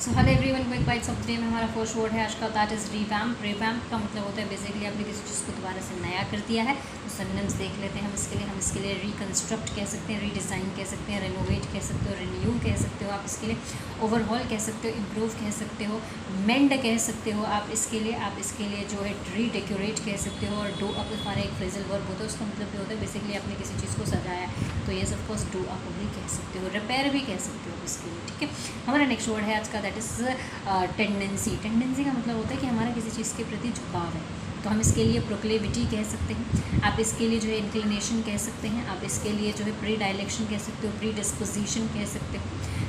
So hello everyone, quick bytes of day में हमारा first word है आज का, दैट इज़ रिवैम्प। रिवैम्प का मतलब होता है बेसिकली आपने किसी चीज़ को दोबारा से नया कर दिया है। तो सिनोनिम्स देख लेते हैं हम इसके लिए रिकंस्ट्रक्ट कह सकते हैं, रीडिज़ाइन कह सकते हैं, रेनोवेट कह सकते हो, रिन्यू कह सकते हो आप इसके लिए, ओवरहॉल कह सकते हो, इम्प्रूव कह सकते हो, मेंड कह सकते हो आप इसके लिए जो है रीडेकोरेट कह सकते हो। और डू अप हमारा एक फ्रेजल वर्ब होता है, उसका मतलब ये होता है बेसिकली आपने किसी चीज़ को सजाया है, तो ये ऑफकोर्स डू अप भी कह सकते हो, रिपेयर भी कह सकते हो इसके लिए। ठीक है, हमारा नेक्स्ट वर्ड है आज का, दैट इज़ टेंडेंसी। टेंडेंसी का मतलब होता है कि हमारा किसी चीज़ के प्रति झुकाव है, तो हम इसके लिए प्रोक्लेविटी कह सकते हैं, आप इसके लिए जो है इंक्लिनेशन कह सकते हैं, आप इसके लिए जो है प्री डायलेक्शन कह सकते हो, प्री डिस्पोजिशन कह सकते हो,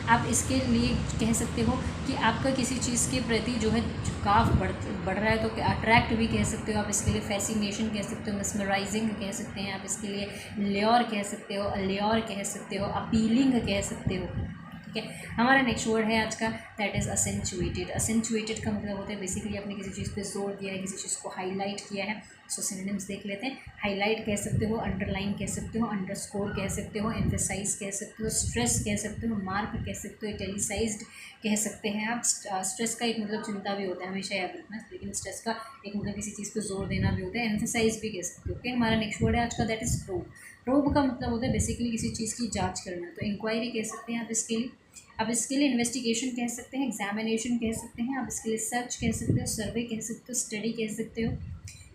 आप इसके लिए कह सकते हो कि आपका किसी चीज़ के प्रति जो है झुकाव बढ़ रहा है, तो अट्रैक्ट भी कह सकते हो आप इसके लिए, फैसिनेशन कह सकते हो, मिसमराइजिंग कह सकते हैं आप इसके लिए, ल्योर कह सकते हो, अल्योर कह सकते हो, अपीलिंग कह सकते हो। ठीक है, हमारा नेक्स्ट वर्ड है आज का, दैट इज़ असेंचुएटेड। असेंचुएटेड का मतलब होता है बेसिकली आपने किसी चीज़ पे जोर दिया है, किसी चीज़ को हाईलाइट किया है। सो सिनोनिम्स देख लेते हैं। हाईलाइट कह सकते हो, अंडरलाइन कह सकते हो, अंडरस्कोर कह सकते हो, एम्फेसाइज कह सकते हो, स्ट्रेस कह सकते हो, मार्क कह सकते हो, इटैलिसाइज्ड कह सकते हैं आप। स्ट्रेस का एक मतलब चिंता भी होता है, हमेशा याद रखना, लेकिन स्ट्रेस का एक मतलब किसी चीज़ पे जोर देना भी होता है, एम्फेसाइज भी कह सकते हो। ओके, हमारा नेक्स्ट वर्ड है आज का, दैट इज़ प्रोब। प्रोब का मतलब होता है बेसिकली किसी चीज़ की जांच करना, तो इंक्वायरी कह सकते हैं आप इसके लिए, आप इसके लिए इन्वेस्टिगेशन कह सकते हैं, एग्जामिनेशन कह सकते हैं, आप इसके लिए सर्च कह सकते हो, सर्वे कह सकते हो, स्टडी कह सकते हो,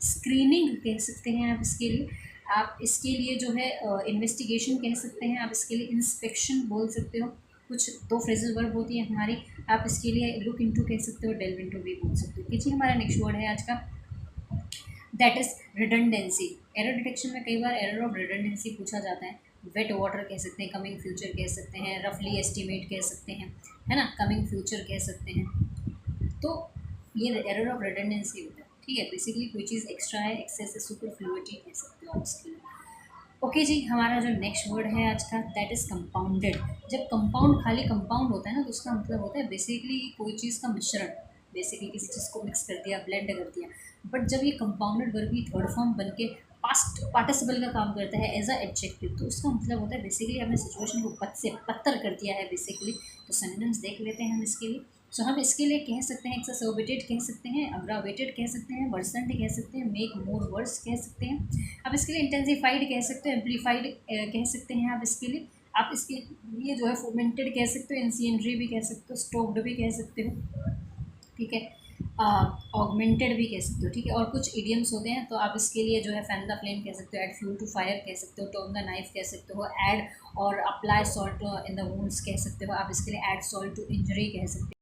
स्क्रीनिंग कह सकते हैं आप इसके लिए, आप इसके लिए जो है इन्वेस्टिगेशन कह सकते हैं, आप इसके लिए इंस्पेक्शन बोल सकते हो। कुछ दो फ्रेजेस वर्ब होती है हमारी, आप इसके लिए लुक इनटू कह सकते हो, डेल्व इनटू भी बोल सकते हो। जी, हमारा नेक्स्ट वर्ड है आज का, that is redundancy. Error detection में कई बार एरर ऑफ रिडंडेंसी पूछा जाता है। वेट वाटर कह सकते हैं, कमिंग फ्यूचर कह सकते हैं, रफली एस्टिमेट कह सकते हैं, है ना, कमिंग फ्यूचर कह सकते हैं। तो ये एरर ऑफ रिडंडेंसी होता है। ठीक है, बेसिकली कोई चीज़ एक्स्ट्रा है, एक्सेस है, सुपरफ्लुइटी कह सकते हो आप इसके लिए। ओके जी, हमारा जो नेक्स्ट वर्ड है आज का, दैट इज़ कंपाउंडेड। जब कंपाउंड खाली कंपाउंड होता है ना, तो उसका मतलब होता है बेसिकली कोई चीज़ का मिश्रण, बेसिकली किसी चीज़ को मिक्स कर दिया, ब्लेंड कर दिया। बट जब ये कंपाउंडेड वर्ब की थर्ड फॉर्म बन के पास्ट पार्टिसिपल का काम करता है एज अ एडजेक्टिव, तो उसका मतलब होता है बेसिकली हमने सिचुएशन को पद से पत्तर कर दिया है बेसिकली। तो सिनोनिम्स देख लेते हैं हम इसके लिए। सो हम इसके लिए कह सकते हैं, एक्सर्बिटेड कह सकते हैं, अग्रावेटेड कह सकते हैं, वर्सेंट कह सकते हैं, मेक मोर वर्स कह सकते हैं, आप इसके लिए इंटेंसिफाइड कह सकते हो, एम्पलीफाइड कह सकते हैं आप इसके लिए, आप इसके लिए जो है फोमेंटेड कह सकते हो, इंसियनरी भी कह सकते हो, स्टोक्ड भी कह सकते हो। ठीक है, ऑगमेंटेड भी कह सकते हो। ठीक है, और कुछ इडियम्स होते हैं, तो आप इसके लिए जो है फैन द फ्लेम कह सकते हो, ऐड फ्यूल टू फायर कह सकते हो, टर्न द नाइफ कह सकते हो, ऐड और apply salt in the wounds कह सकते हो, आप इसके लिए ऐड सॉल्ट टू इंजरी कह सकते हो।